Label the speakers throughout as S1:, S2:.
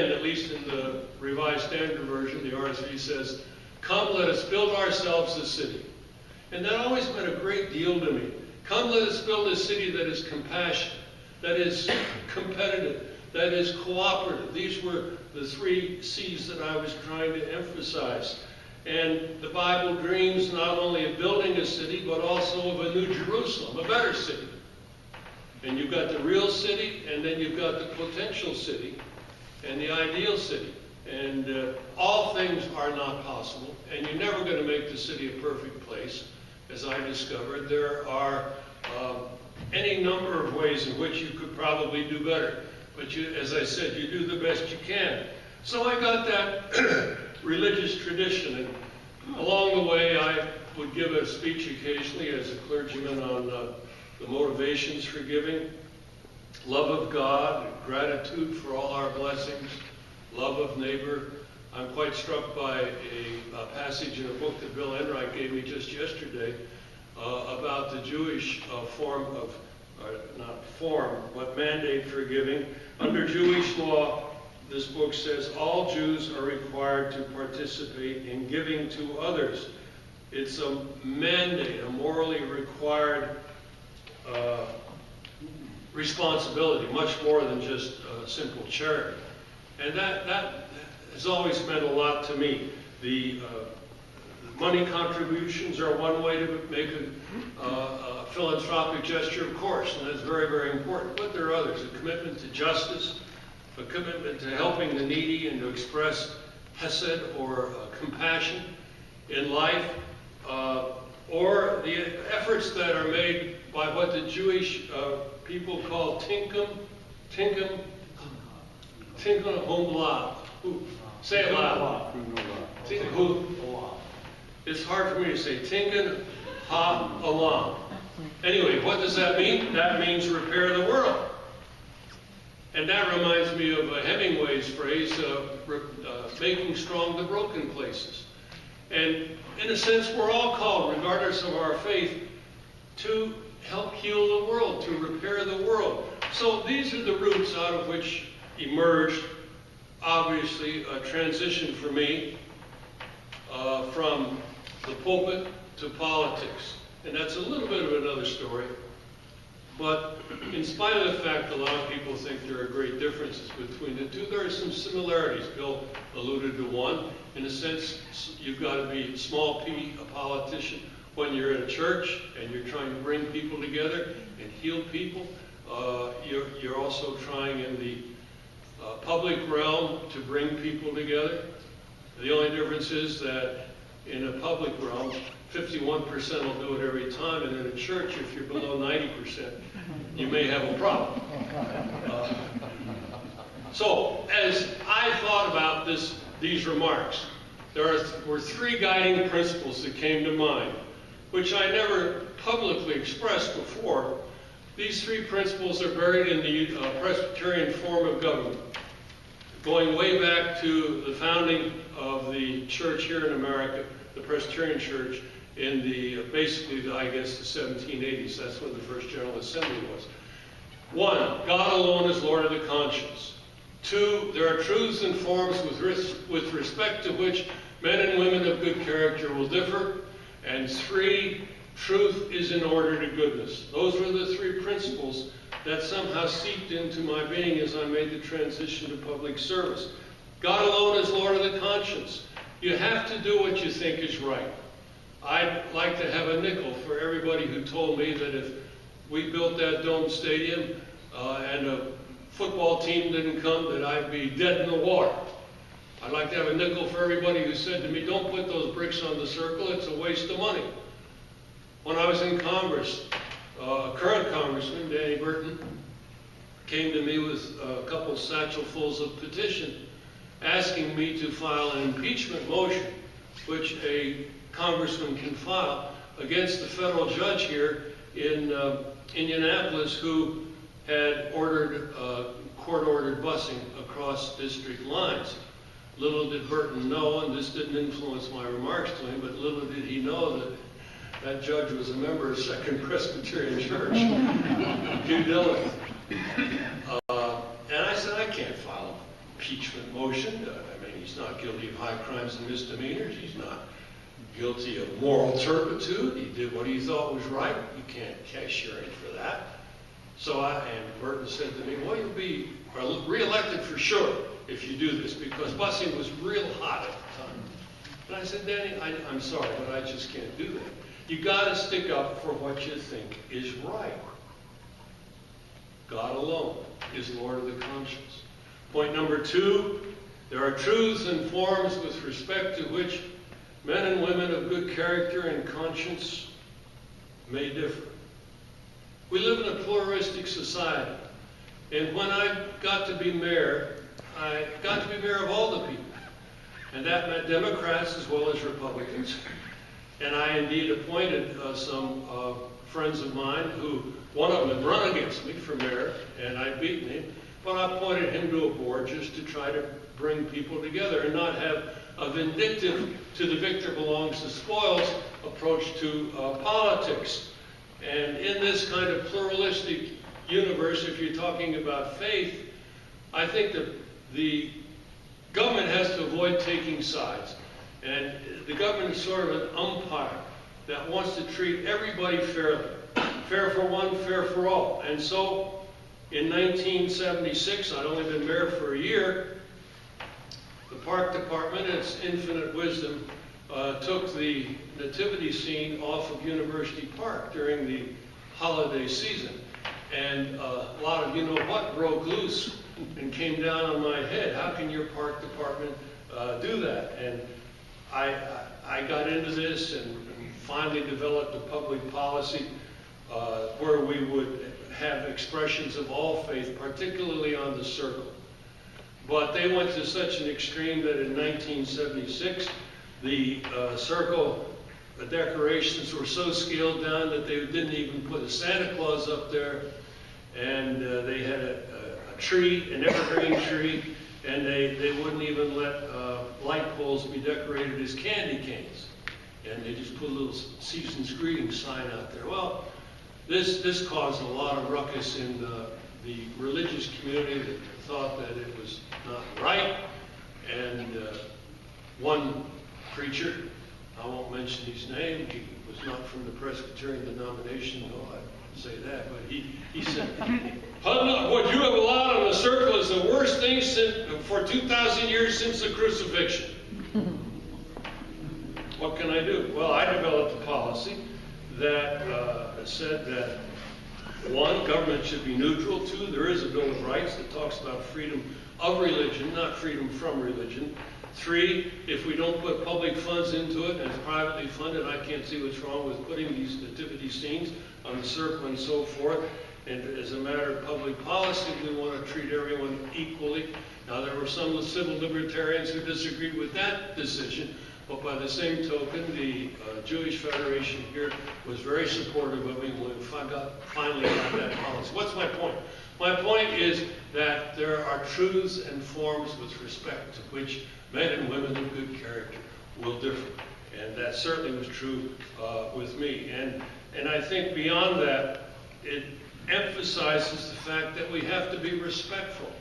S1: at least in the Revised Standard Version, the RSV says, "Come, let us build ourselves a city." And that always meant a great deal to me. Come, let us build a city that is compassionate, that is competitive, that is cooperative. These were the 3 C's that I was trying to emphasize. And the Bible dreams not only of building a city, but also of a new Jerusalem, a better city. And you've got the real city, and then you've got the potential city, and the ideal city. And all things are not possible, and you're never going to make the city a perfect place. As I discovered, there are any number of ways in which you could probably do better. But you, as I said, you do the best you can. So I got that religious tradition, and along the way I would give a speech occasionally as a clergyman on the motivations for giving, love of God, gratitude for all our blessings, love of neighbor. I'm quite struck by a passage in a book that Bill Enright gave me just yesterday about the Jewish but mandate for giving. Under Jewish law, this book says all Jews are required to participate in giving to others. It's a mandate, a morally required responsibility, much more than just simple charity. And that has always meant a lot to me. The money contributions are one way to make a philanthropic gesture, of course, and that's very, very important. But there are others. A commitment to justice, a commitment to helping the needy and to express hesed or compassion in life, or the efforts that are made by what the Jewish people call tinkum humla. Say it loud. It's hard for me to say. Tinkum ha-alam. Anyway, what does that mean? That means repair the world. And that reminds me of Hemingway's phrase, making strong the broken places. And in a sense, we're all called, regardless of our faith, to help heal the world, to repair the world. So these are the roots out of which emerged, obviously, a transition for me from the pulpit to politics. And that's a little bit of another story. But in spite of the fact a lot of people think there are great differences between the two, there are some similarities. Bill alluded to one. In a sense, you've got to be small p, a politician, when you're in a church and you're trying to bring people together and heal people. You're also trying in the public realm to bring people together. The only difference is that in a public realm, 51% will do it every time, and in a church, if you're below 90%, you may have a problem. So, as I thought about these remarks, there were 3 guiding principles that came to mind, which I never publicly expressed before. These 3 principles are buried in the Presbyterian form of government, going way back to the founding of the church here in America, the Presbyterian Church, in basically, I guess, the 1780s. That's when the first General Assembly was. 1, God alone is Lord of the conscience. 2, there are truths and forms with respect to which men and women of good character will differ. And 3, truth is in order to goodness. Those were the 3 principles that somehow seeped into my being as I made the transition to public service. God alone is Lord of the conscience. You have to do what you think is right. I'd like to have a nickel for everybody who told me that if we built that domed stadium and a football team didn't come, that I'd be dead in the water. I'd like to have a nickel for everybody who said to me, don't put those bricks on the circle, it's a waste of money. When I was in Congress, a current congressman, Danny Burton, came to me with a couple satchelfuls of petition asking me to file an impeachment motion, which a congressman can file against the federal judge here in Indianapolis who had ordered court-ordered busing across district lines. Little did Burton know, and this didn't influence my remarks to him, but little did he know that that judge was a member of Second Presbyterian Church. Due diligence. And I said, I can't file a impeachment motion. I mean, he's not guilty of high crimes and misdemeanors. He's not guilty of moral turpitude. He did what he thought was right. You can't cashier in for that. So and Burton said to me, well, you'll be re-elected for sure if you do this, because busing was real hot at the time. And I said, Danny, I'm sorry, but I just can't do that. You got to stick up for what you think is right. God alone is Lord of the conscience. Point number 2, there are truths and forms with respect to which men and women of good character and conscience may differ. We live in a pluralistic society, and when I got to be mayor, I got to be mayor of all the people, and that meant Democrats as well as Republicans. And I indeed appointed some friends of mine who, one of them had run against me for mayor, and I'd beaten him, but I appointed him to a board just to try to bring people together and not have a vindictive, to the victor belongs the spoils approach to politics. And in this kind of pluralistic universe, if you're talking about faith, I think that the government has to avoid taking sides. And the government is sort of an umpire that wants to treat everybody fairly. Fair for one, fair for all. And so, in 1976, I'd only been mayor for a year, the park department, in its infinite wisdom, took the nativity scene off of University Park during the holiday season. And a lot of, you know what, broke loose and came down on my head. How can your park department do that? And I got into this and finally developed a public policy where we would have expressions of all faith, particularly on the circle. But they went to such an extreme that in 1976, the circle decorations were so scaled down that they didn't even put a Santa Claus up there, and they had a tree, an evergreen tree, and they wouldn't even let light poles be decorated as candy canes. And they just put a little season's greetings sign out there. Well, this caused a lot of ruckus in the religious community that thought that it was not right. And one preacher, I won't mention his name, he was not from the Presbyterian denomination, no, I wouldn't say that, but he said, hudnut, what you have allowed in the circle is the worst thing for 2,000 years since the crucifixion. What can I do? Well, I developed a policy that said that, 1, government should be neutral. 2, there is a Bill of Rights that talks about freedom of religion, not freedom from religion. 3, if we don't put public funds into it and it's privately funded, I can't see what's wrong with putting these nativity scenes on the circle and so forth. And as a matter of public policy, we want to treat everyone equally. Now, there were some of the civil libertarians who disagreed with that decision, but by the same token, the Jewish Federation here was very supportive of me when I finally got that policy. What's my point? My point is that there are truths and forms with respect to which men and women of good character will differ. And that certainly was true with me. And I think beyond that, it emphasizes the fact that we have to be respectful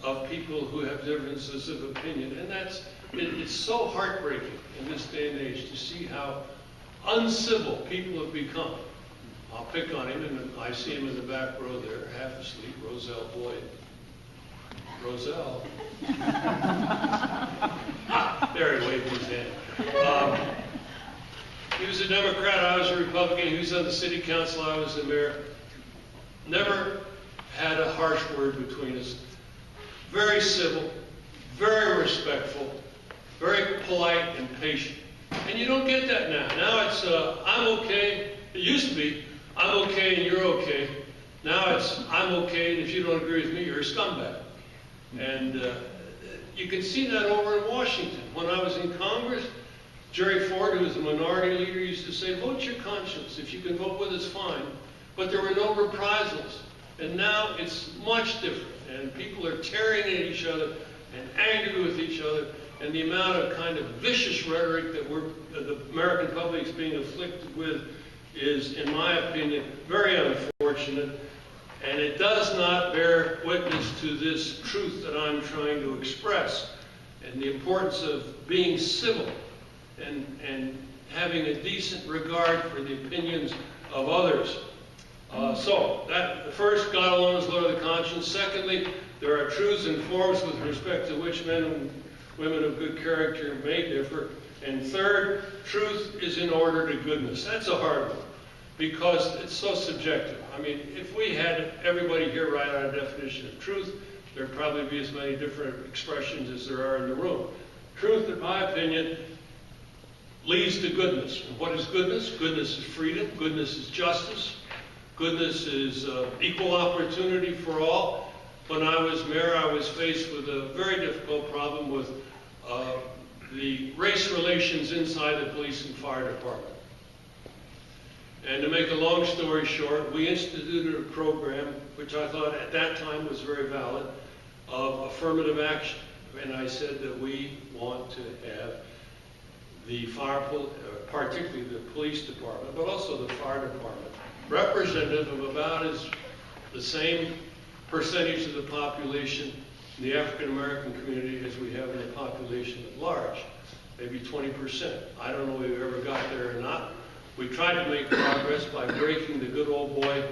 S1: of people who have differences of opinion. And it's so heartbreaking in this day and age to see how uncivil people have become. I'll pick on him, and I see him in the back row there, half asleep, Roselle Boyd. Roselle. There he waved his hand. He was a Democrat, I was a Republican. He was on the city council, I was the mayor. Never had a harsh word between us. Very civil, very respectful, very polite and patient. And you don't get that now. Now it's, I'm okay. It used to be, I'm okay and you're okay. Now it's, I'm okay, and if you don't agree with me, you're a scumbag. And you can see that over in Washington. When I was in Congress, Jerry Ford, who was a minority leader, used to say, vote your conscience. If you can vote with us, fine. But there were no reprisals. And now it's much different. And people are tearing at each other and angry with each other. And the amount of kind of vicious rhetoric that the American public is being afflicted with is, in my opinion, very unfortunate. And it does not bear witness to this truth that I'm trying to express, and the importance of being civil and having a decent regard for the opinions of others. So, that first, God alone is Lord of the conscience. Secondly, there are truths and forms with respect to which men and women of good character may differ. And third, truth is in order to goodness. That's a hard one, because it's so subjective. I mean, if we had everybody here write out a definition of truth, there'd probably be as many different expressions as there are in the room. Truth, in my opinion, leads to goodness. And what is goodness? Goodness is freedom. Goodness is justice. Goodness is equal opportunity for all. When I was mayor, I was faced with a very difficult problem with the race relations inside the police and fire department. And to make a long story short, we instituted a program, which I thought at that time was very valid, of affirmative action. And I said that we want to have the particularly the police department, but also the fire department, representative of about the same percentage of the population in the African American community as we have in the population at large, maybe 20%. I don't know if we ever got there or not. We tried to make progress by breaking the good old boy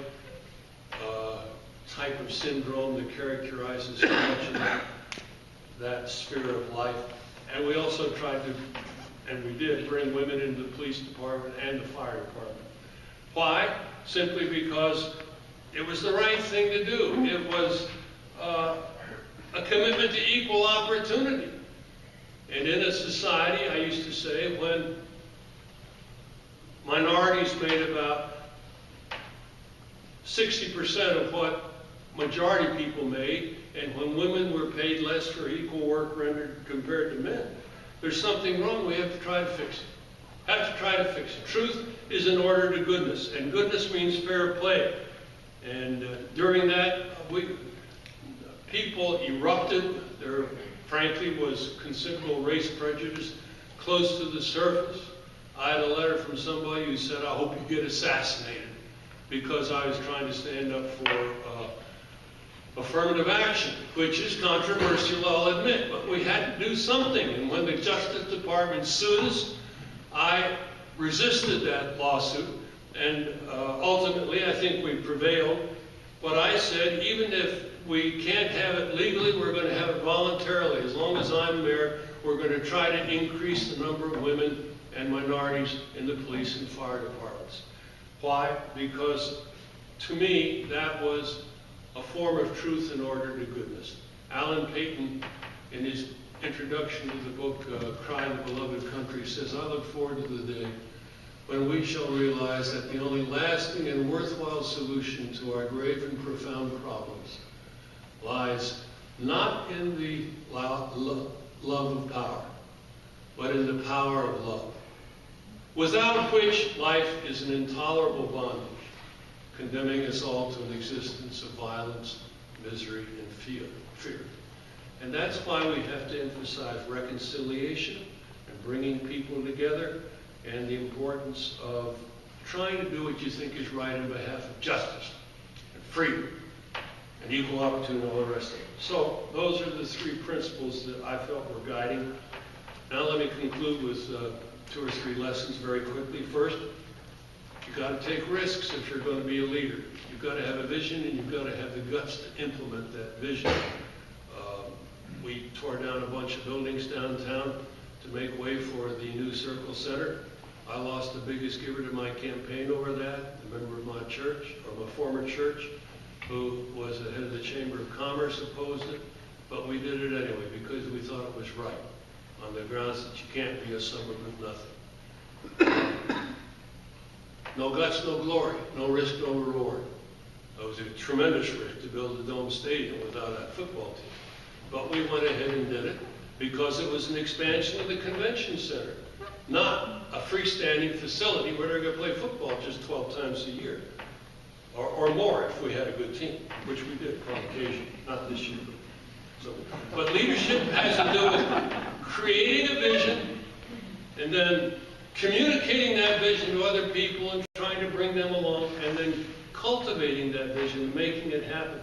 S1: type of syndrome that characterizes so much of that sphere of life. And we also tried to, and we did, bring women into the police department and the fire department. Why? Simply because it was the right thing to do. It was a commitment to equal opportunity. And in a society, I used to say, when minorities made about 60% of what majority people made, and when women were paid less for equal work rendered compared to men, there's something wrong. We have to try to fix it. Have to try to fix it. Truth is in order to goodness, and goodness means fair play. And during that, people erupted. There, frankly, was considerable race prejudice close to the surface. I had a letter from somebody who said, I hope you get assassinated, because I was trying to stand up for affirmative action, which is controversial, I'll admit, but we had to do something. And when the Justice Department sued us, I resisted that lawsuit, and ultimately I think we prevailed. But I said, even if we can't have it legally, we're going to have it voluntarily. As long as I'm mayor, we're going to try to increase the number of women and minorities in the police and fire departments. Why? Because to me, that was a form of truth in order to goodness. Alan Paton, in his introduction to the book, Cry in the Beloved Country, says, I look forward to the day when we shall realize that the only lasting and worthwhile solution to our grave and profound problems lies not in the love of power, but in the power of love, without which life is an intolerable bondage, condemning us all to an existence of violence, misery, and fear. And that's why we have to emphasize reconciliation and bringing people together, and the importance of trying to do what you think is right on behalf of justice and freedom and equal opportunity and all the rest of it. So those are the three principles that I felt were guiding. Now let me conclude with 2 or 3 lessons very quickly. First, you've got to take risks if you're going to be a leader. You've got to have a vision, and you've got to have the guts to implement that vision. We tore down a bunch of buildings downtown to make way for the new Circle Center. I lost the biggest giver to my campaign over that, a member of my church, or my former church, who was the head of the Chamber of Commerce, opposed it, but we did it anyway because we thought it was right, on the grounds that you can't be a suburb of nothing. No guts, no glory. No risk, no reward. It was a tremendous risk to build a dome stadium without a football team. But we went ahead and did it because it was an expansion of the convention center, not a freestanding facility where they're going to play football just 12 times a year, or more if we had a good team, which we did on occasion, not this year. So, but leadership has to do with creating a vision and then communicating that vision to other people and trying to bring them along, and then cultivating that vision, making it happen.